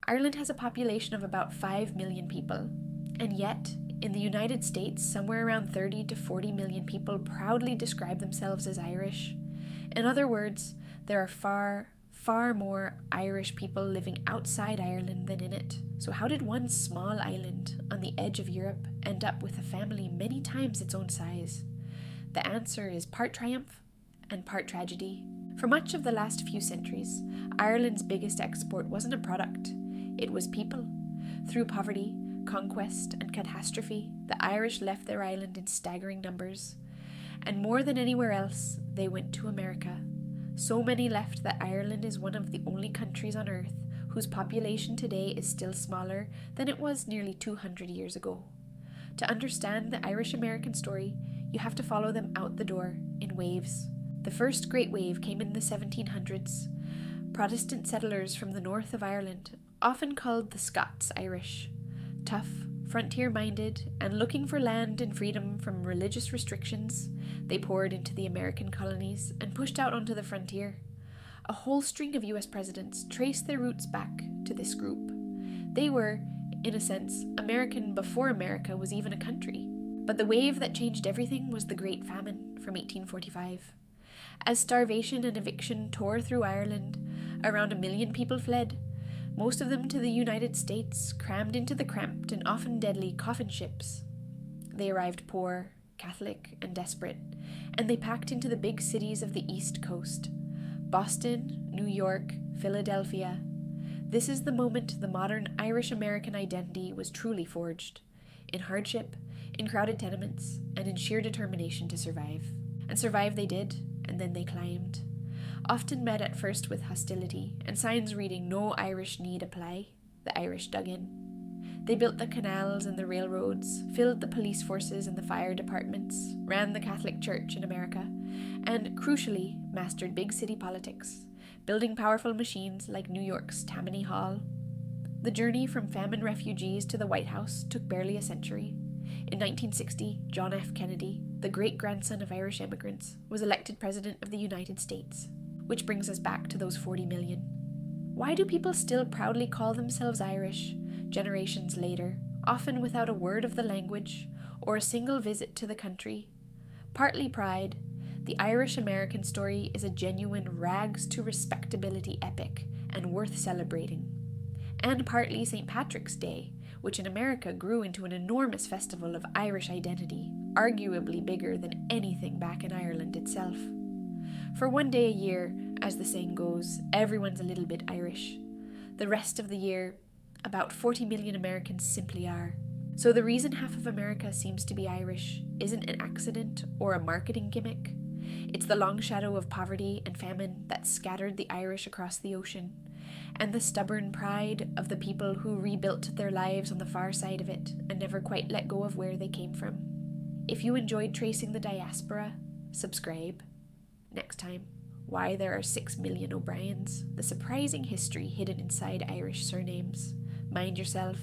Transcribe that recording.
Ireland has a population of about 5 million people, and yet, in the United States, somewhere around 30 to 40 million people proudly describe themselves as Irish. In other words, there are far more Irish people living outside Ireland than in it. So how did one small island on the edge of Europe end up with a family many times its own size? The answer is part triumph and part tragedy. For much of the last few centuries, Ireland's biggest export wasn't a product, it was people. Through poverty, conquest, and catastrophe, the Irish left their island in staggering numbers. And more than anywhere else, they went to America. So many left that Ireland is one of the only countries on earth whose population today is still smaller than it was nearly 200 years ago. To understand the Irish-American story, you have to follow them out the door in waves. The first great wave came in the 1700s. Protestant settlers from the north of Ireland, often called the Scots-Irish, tough, frontier-minded, and looking for land and freedom from religious restrictions, they poured into the American colonies and pushed out onto the frontier. A whole string of US presidents traced their roots back to this group. They were, in a sense, American before America was even a country. But the wave that changed everything was the Great Famine from 1845. As starvation and eviction tore through Ireland, around 1 million people fled, most of them to the United States, crammed into the cramped and often deadly coffin ships. They arrived poor, Catholic, and desperate, and they packed into the big cities of the East Coast: Boston, New York, Philadelphia. This is the moment the modern Irish-American identity was truly forged, in hardship, in crowded tenements, and in sheer determination to survive. And survive they did, and then they climbed. Often met at first with hostility, and signs reading "No Irish need apply," the Irish dug in. They built the canals and the railroads, filled the police forces and the fire departments, ran the Catholic Church in America, and, crucially, mastered big city politics, building powerful machines like New York's Tammany Hall. The journey from famine refugees to the White House took barely a century. In 1960, John F. Kennedy, the great-grandson of Irish immigrants, was elected President of the United States, which brings us back to those 40 million. Why do people still proudly call themselves Irish, generations later, often without a word of the language or a single visit to the country? Partly pride, the Irish-American story is a genuine rags-to-respectability epic and worth celebrating. And partly St. Patrick's Day, which in America grew into an enormous festival of Irish identity, arguably bigger than anything back in Ireland itself. For one day a year, as the saying goes, everyone's a little bit Irish. The rest of the year, about 40 million Americans simply are. So the reason half of America seems to be Irish isn't an accident or a marketing gimmick. It's the long shadow of poverty and famine that scattered the Irish across the ocean, and the stubborn pride of the people who rebuilt their lives on the far side of it and never quite let go of where they came from. If you enjoyed tracing the diaspora, subscribe. Next time, why there are 6 million O'Briens, the surprising history hidden inside Irish surnames. Mind yourself.